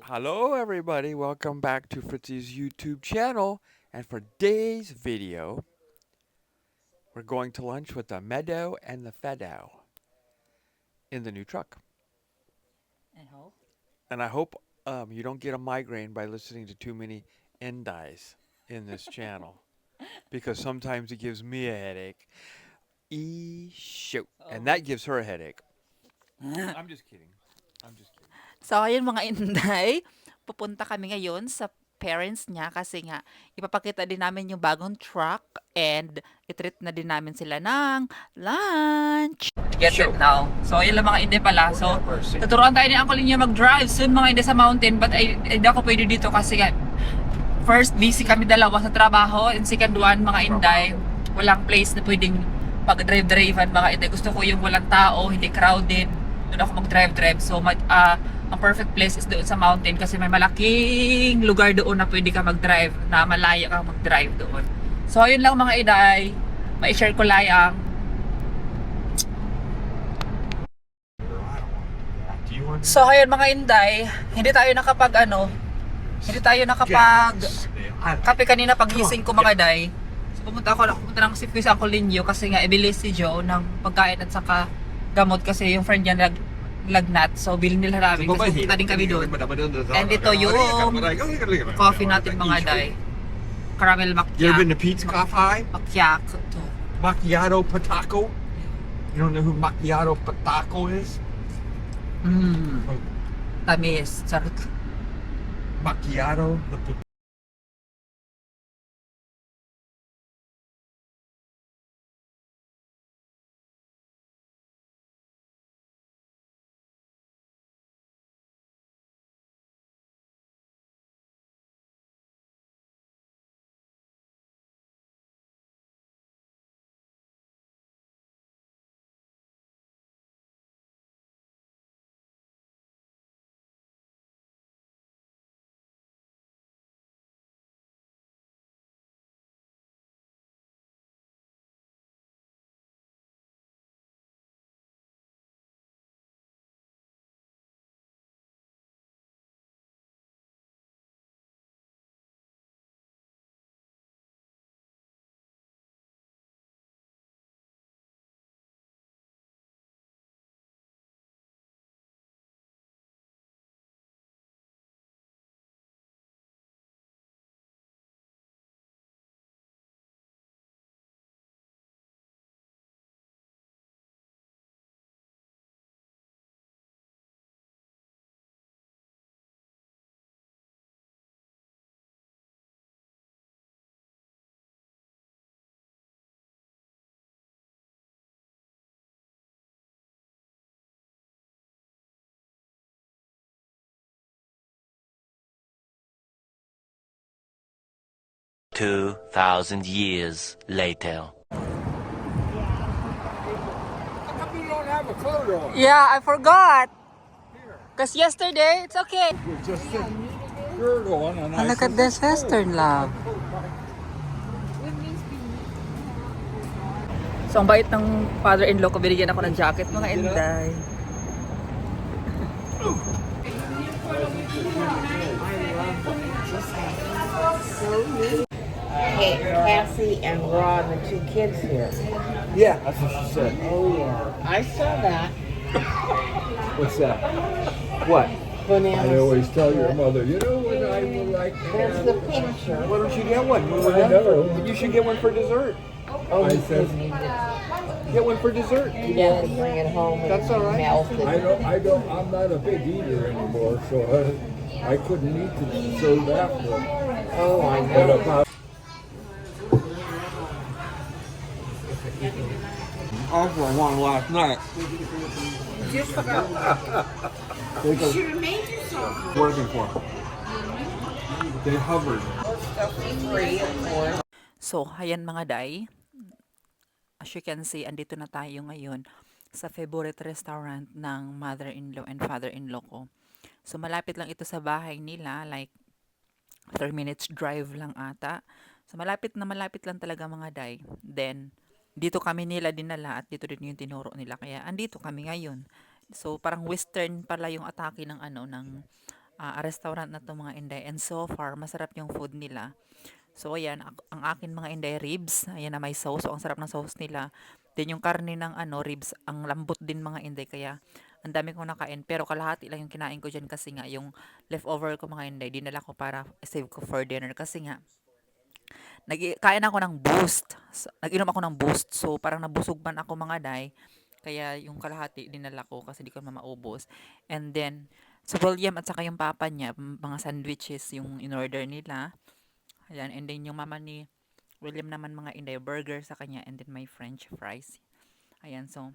Hello, everybody. Welcome back to Fritzy's YouTube channel. And for today's video, we're going to lunch with the Meadow and the Fedo in the new truck. I hope. And I hope you don't get a migraine by listening to too many Endis in this channel. Because sometimes it gives me a headache. Shoot. And that gives her a headache. I'm just kidding. I'm just kidding. So, ayun mga inday, pupunta kami ngayon sa parents niya kasi nga ipapakita din namin yung bagong truck and itreat na din namin sila ng lunch. Get it now. So, ayun lang mga inday pala. So, tuturuan tayo ni Uncle niya mag-drive soon mga inday sa mountain but hindi ako pwede dito kasi nga first, busy kami dalawa sa trabaho and second one, mga inday, walang place na pwedeng pag-drive-drivean mga inday. Gusto ko yung walang tao, hindi crowded. Doon ako mag-drive-drive. So, ang perfect place is doon sa mountain kasi may malaking lugar doon na pwede ka mag-drive, na malaya kang mag-drive doon. So, ayun lang mga inday. Ma-share ko layang. So, ayun mga inday, hindi tayo nakapag kape kanina pagising ko mga day. So, pumunta lang si Chris Uncle Linyo kasi nga ibilis si Joe ng pagkain at saka gamot kasi yung friend niya lagnat. So, bilhin nila namin kasi pupunta din kami doon. And ito yung coffee natin mga day. Caramel You ever been to macchiato. Pete's Coffee? Macchiato. Macchiato Pataco? You don't know who Macchiato Pataco is? Tamis. Charot. Macchiato? The 2,000 years later. How come you don't have a coat on? Yeah, I forgot. Because yesterday, it's okay. You just a shirt on and I Look said, at this western love. So, ang bait ng father-in-law ko, binigyan ako ng jacket, mga inday. Hey, Cassie and Ron, the two kids here. Yeah, that's what she said. Oh yeah, I saw that. What's that? What? Bananas. I always tell your mother, you know what I would like to There's have? the picture. Why don't you get one? I know. You should get one for dessert. Oh, I he said- didn't. Get one for dessert. He didn't bring it home. And That's all right. Melted. I'm not a big eater anymore, so I couldn't eat it so that much. Oh, I But know. about offer one last night. Just about. They go Should have made yourself. working for 'em. They hovered. Stuff free, of course. So, ayan mga day. As you can see, andito na tayo ngayon sa favorite restaurant ng mother-in-law and father-in-law ko. So, malapit lang ito sa bahay nila. Like, 30 minutes drive lang ata. So, malapit lang talaga mga day. Then, dito kami nila dinala at dito din yung tinuro nila. Kaya, andito kami ngayon. So, parang western pala yung atake ng restaurant na 'to mga Inday, and so far masarap yung food nila. So ayan, ang akin mga Inday ribs, ayan na may sauce. So, ang sarap ng sauce nila. Then yung karne ng ribs, ang lambot din mga Inday, kaya ang dami kong nakain. Pero kalahati lang yung kinain ko diyan kasi nga yung leftover ko mga Inday, dinala ko para save ko for dinner kasi nga kain ako ng boost. Nag-inom ako ng boost. So parang nabusog man ako mga Day. Kaya yung kalahati dinala ko kasi di ko naman maubos. And then, si William at saka yung papa niya, mga sandwiches yung in-order nila. Ayan, and then yung mama ni William naman mga Inday, burger sa kanya, and then may french fries. Ayan, so,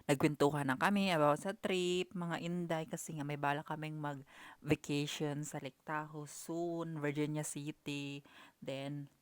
nagkwentuhan na kami about sa trip, mga Inday, kasi nga may bala kaming mag-vacation sa Lake Tahoe soon, Virginia City. Then,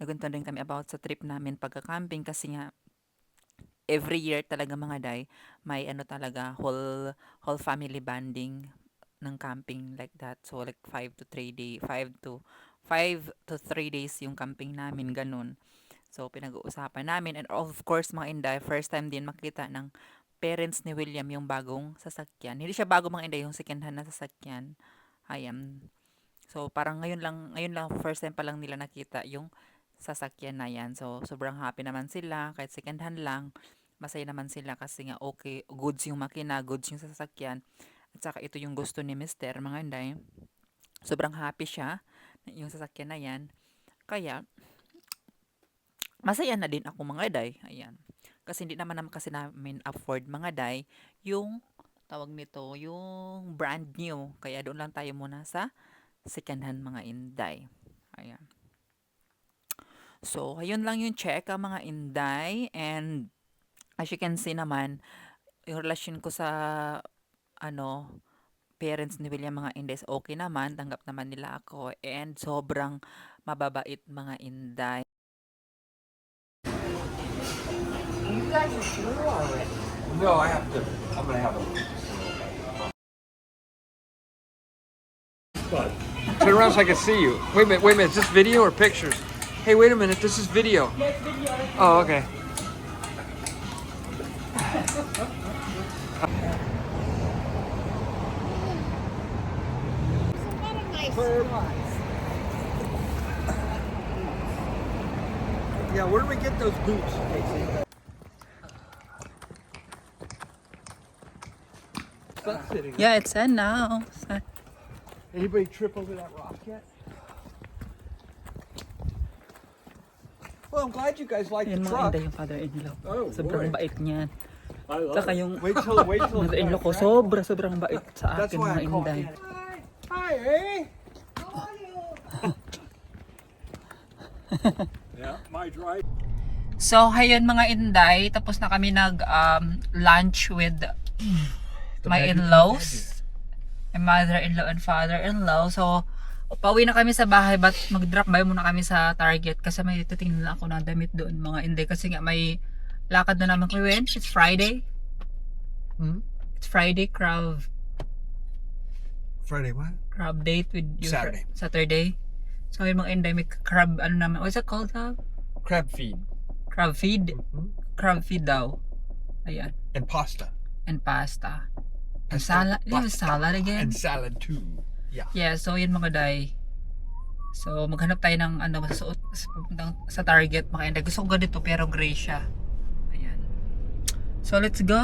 nagkwentuhan din kami about sa trip namin pagka-camping kasi nga every year talaga mga Day, may talaga whole family banding ng camping like that. So like 5 to 3 days yung camping namin ganun. So pinag-uusapan namin, and of course mga Inday, first time din makita ng parents ni William yung bagong sasakyan. Hindi siya bago mga Inday, yung second hand na sasakyan. Ayan. So parang ngayon lang first time pa lang nila nakita yung sasakyan na yan. So sobrang happy naman sila kahit second hand lang. Masaya naman sila kasi nga okay, goods yung makina, goods yung sasakyan. At saka ito yung gusto ni Mister, mga Inday. Sobrang happy siya yung sasakyan na yan. Kaya masaya na din ako mga Day. Ayan. Kasi hindi naman kasi namin afford mga Day yung tawag nito, yung brand new. Kaya doon lang tayo muna sa second hand mga Inday. Ayan. So, ayun lang yung check mga Inday, and as you can see naman, yung relasyon ko sa parents ni William mga Inday is okay naman, tanggap naman nila ako, and sobrang mababait mga Inday. You guys are through already. No, I'm gonna have a. But Turn around so I can see you. Wait a minute, is this video or pictures? Hey, wait a minute, this is video. Oh, okay. Yeah, where do we get those boots, Casey? Sun sitting. Yeah, it's sun now. Anybody trip over that rock yet? Well, I'm glad you guys like the Yan mga truck. Inday yung father-in-law. Oh, Sobrang boy. bait niyan. I love Saka it. yung Wait till mother-in-law ko, sobrang bait sa That's akin why mga I called Inday. in. Hi, eh? How are you? Yeah, my drive. So, hayun mga Inday, tapos na kami lunch with my in-laws, my mother-in-law and father-in-law. So, pauwi na kami sa bahay, but mag-drop by muna kami sa Target kasi may titingnan lang ako na damit doon mga Inday, kasi nga may lakad na naman kami. It's Friday. It's Friday, Friday, what? crab date with your Saturday. Saturday. So, yung mga Inday, may crab, naman, what's it called? Crab feed. Crab feed. Crab feed daw. Ayan. And pasta. And pasta. And Pesto salad. This pasta. is salad again. And salad too. Yeah. Yeah, so yun mga Day. So, maghanap tayo ng masuot sa Target mga Inday. Gusto ko ganito pero gray siya. Ayan. So, let's go!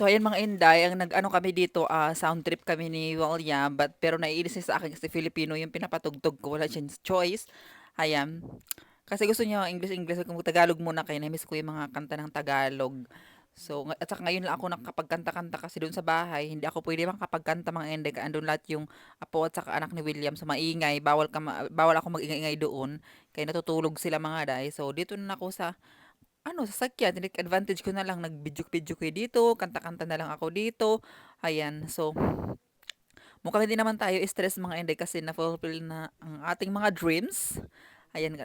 So, ayan mga Inday, ang nag-ano kami dito, sound trip kami ni William, pero naiinis niya sa akin kasi Filipino yung pinapatugtog ko, wala siyang choice. Ayan. Kasi gusto niya English, kung Tagalog muna kayo, na-miss ko yung mga kanta ng Tagalog. So, at saka ngayon lang ako nakapagkanta-kanta kasi doon sa bahay. Hindi ako pwede makapagkanta mga inday. Andun lahat yung apo at saka anak ni William. So, maingay. Bawal ako mag-ingay doon. Kaya natutulog sila mga day. So, dito na ako sa, sasakyan. Tinake advantage ko na lang. Nag-video ko dito. Kanta-kanta na lang ako dito. Ayan. So, mukhang hindi naman tayo stress mga inday kasi na-fulfill na ang ating mga dreams. Ayan,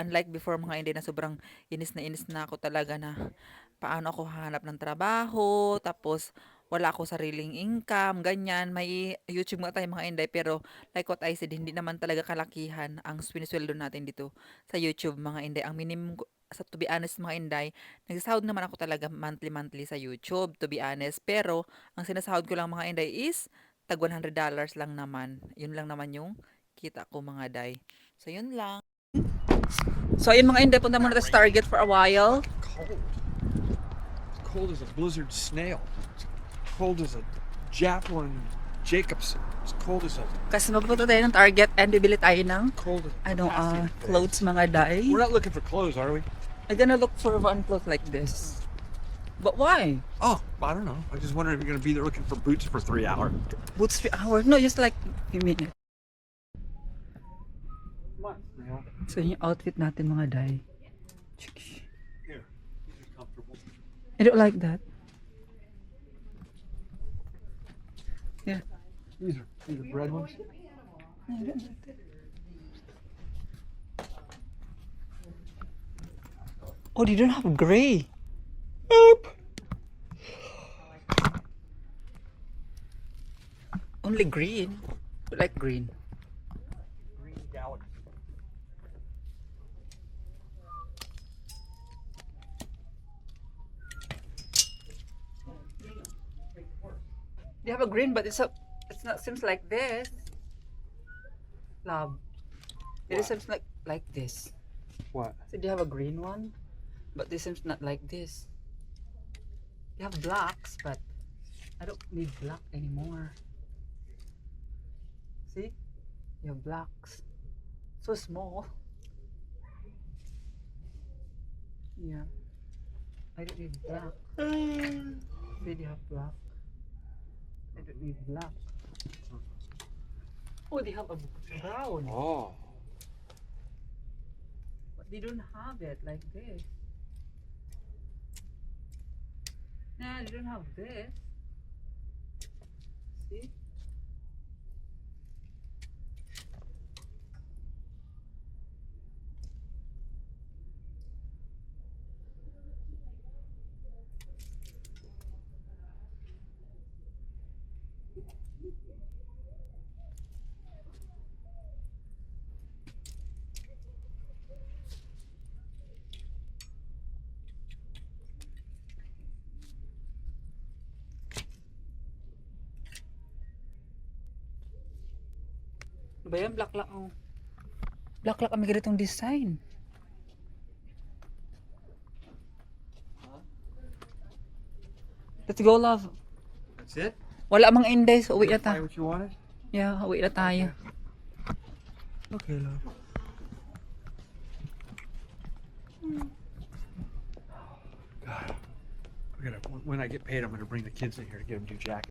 unlike before mga inday na sobrang inis na ako talaga na paano ako hahanap ng trabaho, tapos wala ako sariling income, ganyan. May YouTube nga tayo mga inday, pero like what I said, hindi naman talaga kalakihan ang sinisweldo natin dito sa YouTube mga inday. Ang minimum sa to be honest mga inday, nagsasahod naman ako talaga monthly sa YouTube, to be honest. Pero ang sinasahod ko lang mga inday is tag $100 lang naman. Yun lang naman yung kita ko mga day. So yun lang. So ayun mga inday, punta muna tayo sa Target for a while. Cold. It's cold as a blizzard snail. It's cold as a Javelin Jacobson. It's cold as a Kasi magpunta tayo ng Target and bibili tayo ng cold as clothes mga day. We're not looking for clothes, are we? I'm gonna look for one clothes like this. But why? Oh, I don't know. I just wondered if you're gonna be there looking for boots for 3 hours. Boots 3 hours? No, just like a minute. Come on, snail. So yung outfit natin mga day. Here. These are comfortable. I don't like that. Yeah. These are bread ones. Oh, they don't have gray. Only green. I like green. Green Galaxy. They have a green, but it's not seems like this. Love. It seems like this. What? So they have a green one, but this seems not like this. They have blacks, but I don't need black anymore. See? You have blacks. So small. Yeah. I don't need black. See, they have black. I don't need black. Oh, they have a brown. Oh. But they don't have it like this. Nah, they don't have this. See? Ano ba yan? Black lang ang... Black lang kami ganitong design. Let's go, love. That's it? Wala mang index. Uwi na Buy tayo. what you wanted? Yeah, uwi na tayo. Okay, love. God. When I get paid, I'm gonna bring the kids in here to get them new jackets.